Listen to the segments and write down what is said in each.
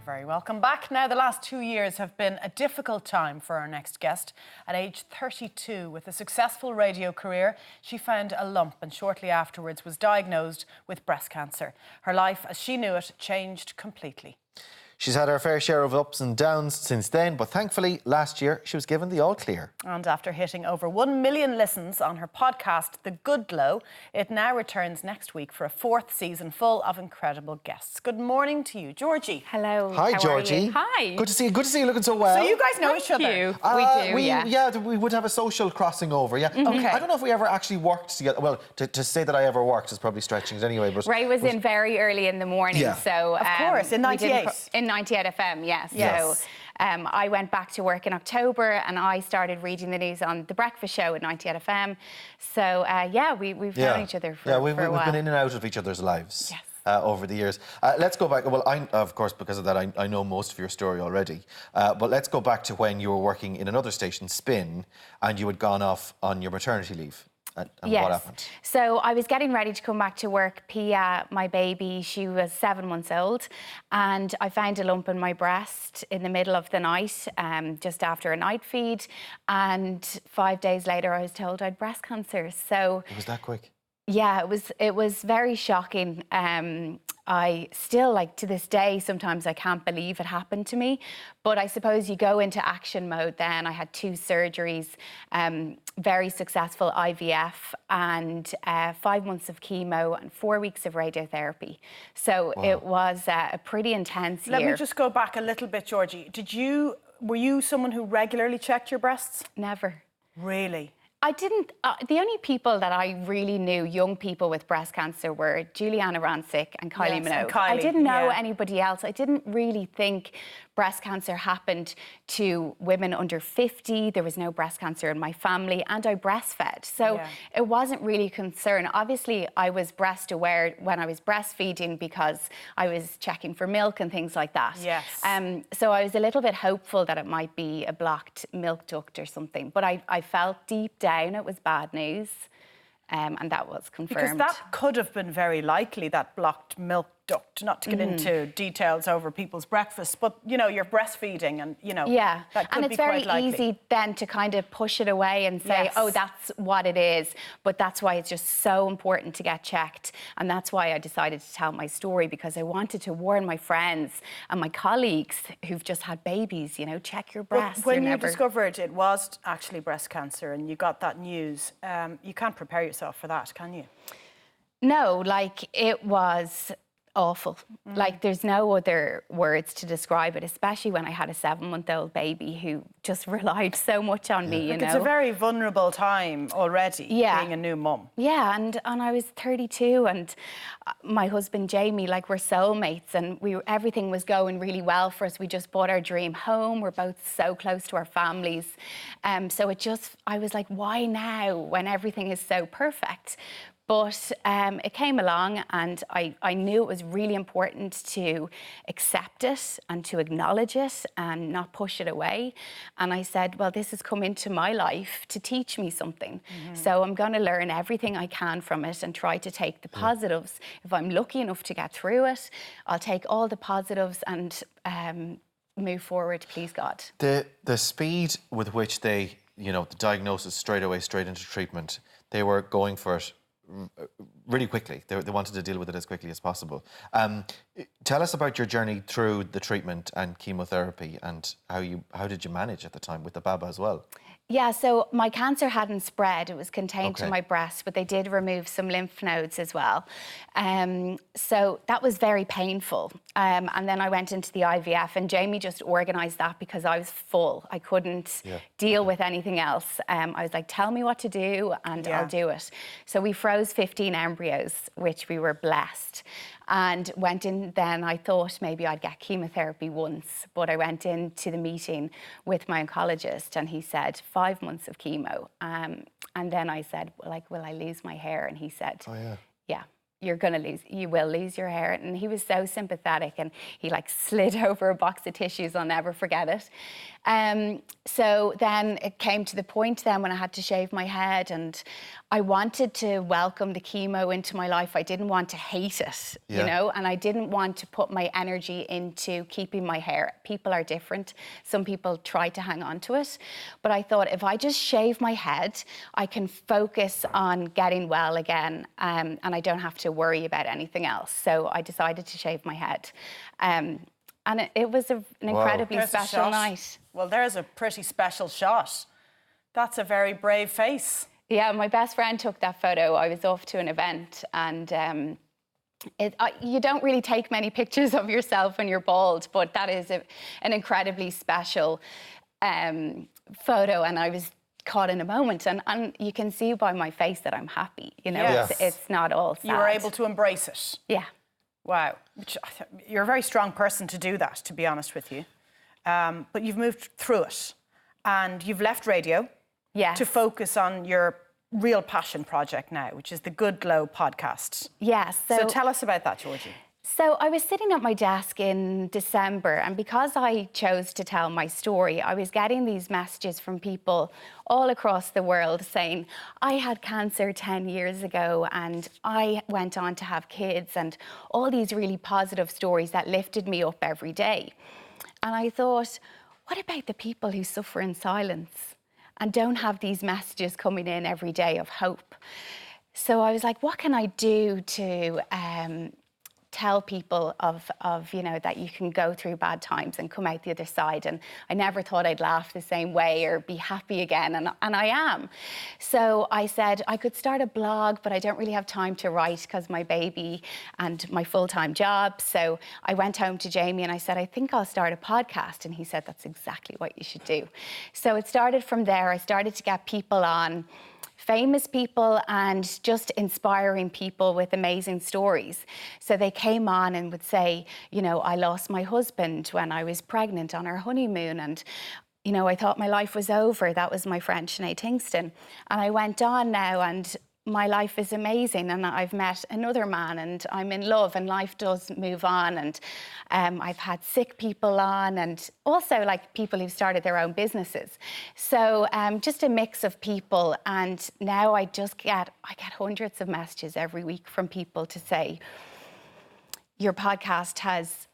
very welcome back. Now, the last 2 years have been a difficult time for our next guest. At age 32, with a successful radio career, she found a lump and shortly afterwards was diagnosed with breast cancer. Her life, as she knew it, changed completely. She's had her fair share of ups and downs since then, but thankfully, last year, she was given the all clear. And after hitting over 1 million listens on her podcast, The Good Glow, it now returns next week for a 4th season full of incredible guests. Good morning to you, Georgie. Hello. Hi, How Georgie. Are you? Hi. Good to see you. Good to see you looking so well. So you guys know each other? We do, yeah. Yeah, we would have a social crossing over, yeah. Okay. I don't know if we ever actually worked together. Well, to say that I ever worked is probably stretching it anyway. But Ray was in very early in the morning, Yeah. so... Of course, in 98. In 98 FM, yes. Yes. So I went back to work in October and I started reading the news on The Breakfast Show at 98 FM. So, we've known each other for a while. We've been in and out of each other's lives. Yes. Over the years. Let's go back. Well, of course, because of that, I know most of your story already. But let's go back to when you were working in another station, Spin, and you had gone off on your maternity leave. And yes. What happened? So I was getting ready to come back to work. Pia, my baby, she was 7 months old, and I found a lump in my breast in the middle of the night, just after a night feed. And 5 days later, I was told I had breast cancer. So It was that quick? Yeah, it was very shocking. I still, to this day, sometimes I can't believe it happened to me. But I suppose you go into action mode then. I had 2 surgeries, very successful IVF, and 5 months of chemo and 4 weeks of radiotherapy. So It was a pretty intense year. Let me just go back a little bit, Georgie. Were you someone who regularly checked your breasts? Never. Really? I didn't. The only people that I really knew, young people with breast cancer, were Juliana Rancic and Kylie Minogue. And Kylie, I didn't know anybody else. I didn't really think breast cancer happened to women under 50. There was no breast cancer in my family, and I breastfed. So It wasn't really a concern. Obviously, I was breast aware when I was breastfeeding because I was checking for milk and things like that. Yes. So I was a little bit hopeful that it might be a blocked milk duct or something. But I felt deep down it was bad news. And that was confirmed. Because that could have been very likely, that blocked milk duct, not to get into details over people's breakfasts, but, you're breastfeeding and, Yeah, that could and it's be very quite likely. easy then to kind of push it away and say, oh, that's what it is. But that's why it's just so important to get checked. And that's why I decided to tell my story, because I wanted to warn my friends and my colleagues who've just had babies, check your breasts. When you discovered it was actually breast cancer and you got that news, you can't prepare yourself for that, can you? No, it was awful. There's no other words to describe it, especially when I had a 7-month-old baby who just relied so much on me, It's a very vulnerable time already, being a new mum. Yeah, and I was 32, and my husband Jamie, we're soulmates, and everything was going really well for us. We just bought our dream home. We're both so close to our families. So I was like, why now when everything is so perfect? But it came along, and I knew it was really important to accept it and to acknowledge it and not push it away. And I said, well, this has come into my life to teach me something. So I'm going to learn everything I can from it and try to take the positives. If I'm lucky enough to get through it, I'll take all the positives and move forward, please God. The speed with which they, the diagnosis straight into treatment, they were going for it really quickly. They wanted to deal with it as quickly as possible. Tell us about your journey through the treatment and chemotherapy, and how did you manage at the time with the Baba as well? Yeah, so my cancer hadn't spread. It was contained to my breast, but they did remove some lymph nodes as well. So that was very painful. And then I went into the IVF, and Jamie just organised that because I was full. I couldn't deal with anything else. I was like, tell me what to do and I'll do it. So we froze 15 embryos, which we were blessed. And went in then, I thought maybe I'd get chemotherapy once, but I went into the meeting with my oncologist and he said 5 months of chemo. And then I said, will I lose my hair? And he said, yeah, you will lose your hair. And he was so sympathetic, and he slid over a box of tissues. I'll never forget it. So then it came to the point then when I had to shave my head, and I wanted to welcome the chemo into my life. I didn't want to hate it, you know, and I didn't want to put my energy into keeping my hair. People are different. Some people try to hang on to it. But I thought if I just shave my head, I can focus on getting well again, and I don't have to worry about anything else. So I decided to shave my head. And it was an incredibly special night. Well, there's a pretty special shot. That's a very brave face. Yeah, my best friend took that photo. I was off to an event, and you don't really take many pictures of yourself when you're bald, but that is an incredibly special photo, and I was caught in a moment, and you can see by my face that I'm happy. You know, it's not all sad. You were able to embrace it. Yeah. Wow. You're a very strong person to do that, to be honest with you. But you've moved through it, and you've left radio to focus on your real passion project now, which is the Good Glow podcast. Yes. So tell us about that, Georgie. So I was sitting at my desk in December, and because I chose to tell my story, I was getting these messages from people all across the world saying, I had cancer 10 years ago and I went on to have kids, and all these really positive stories that lifted me up every day. And I thought, what about the people who suffer in silence and don't have these messages coming in every day of hope? So I was like, what can I do to tell people of you know, that you can go through bad times and come out the other side? And I never thought I'd laugh the same way or be happy again, and I am. So I said I could start a blog, but I don't really have time to write because my baby and my full-time job. So I went home to Jamie and I said, I think I'll start a podcast. And he said, that's exactly what you should do. So it started from there. I started to get people on, famous people, and just inspiring people with amazing stories. So they came on and would say, you know, I lost my husband when I was pregnant on our honeymoon, and you know, I thought my life was over. That was my friend Sinead Kingston. And I went on now, and my life is amazing, and I've met another man, and I'm in love, and life does move on. And I've had sick people on, and also like people who've started their own businesses. So just a mix of people. And now I get hundreds of messages every week from people to say, your podcast has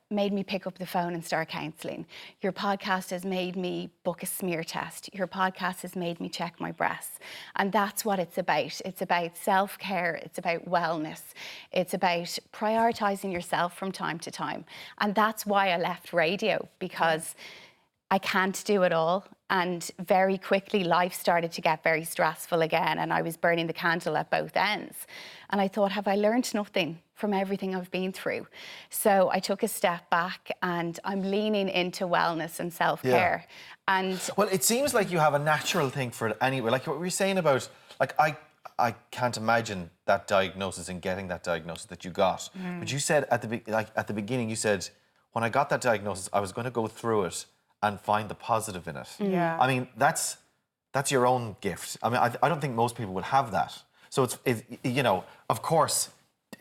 made me pick up the phone and start counselling. Your podcast has made me book a smear test. Your podcast has made me check my breasts. And that's what it's about. It's about self-care. It's about wellness. It's about prioritising yourself from time to time. And that's why I left radio, because I can't do it all. And very quickly, life started to get very stressful again, and I was burning the candle at both ends. And I thought, have I learned nothing from everything I've been through? So I took a step back, and I'm leaning into wellness and self-care. And well, it seems like you have a natural thing for it anyway. Like what we were saying about, like I can't imagine that diagnosis and getting that diagnosis that you got. But you said at the beginning, you said, when I got that diagnosis, I was going to go through it and find the positive in it. Yeah. I mean, that's your own gift. I mean, I don't think most people would have that. So it's you know, of course,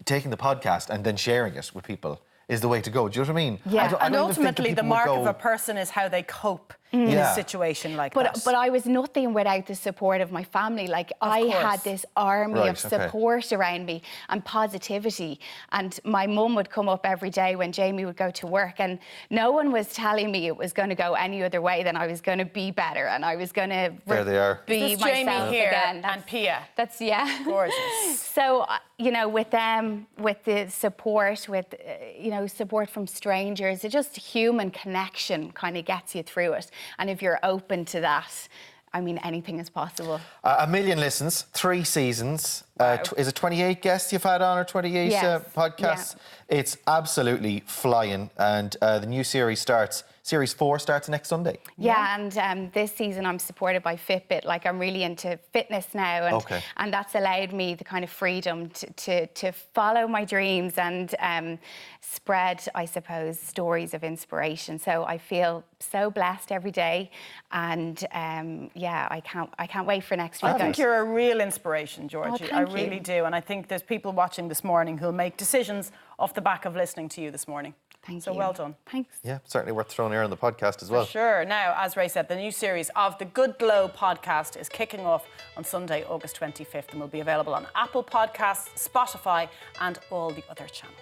taking the podcast and then sharing it with people is the way to go. Do you know what I mean? Yeah. And ultimately, the mark of a person is how they cope in a situation like that. But I was nothing without the support of my family. Like, I had this army of support around me and positivity. And my mum would come up every day when Jamie would go to work, and no one was telling me it was going to go any other way than I was going to be better, and I was going to be myself Jamie here again. And Pia. That's, gorgeous. So, you know, with them, with the support, with, you know, support from strangers, it just human connection kind of gets you through it. And if you're open to that, I mean, anything is possible. 1 million listens, 3 seasons. Wow. Is it 28 guests you've had on, or 28 podcasts? Yeah. It's absolutely flying. And the new series Series 4 starts next Sunday. Yeah, and this season I'm supported by Fitbit. Like, I'm really into fitness now, and that's allowed me the kind of freedom to follow my dreams and spread, I suppose, stories of inspiration. So I feel so blessed every day, and I can't wait for next week. I think you're a real inspiration, Georgie. I really do, and I think there's people watching this morning who'll make decisions off the back of listening to you this morning. Thank you. So well done. Thanks. Yeah, certainly worth throwing your air on the podcast as well. Sure. Now, as Ray said, the new series of the Good Glow podcast is kicking off on Sunday, August 25th, and will be available on Apple Podcasts, Spotify, and all the other channels.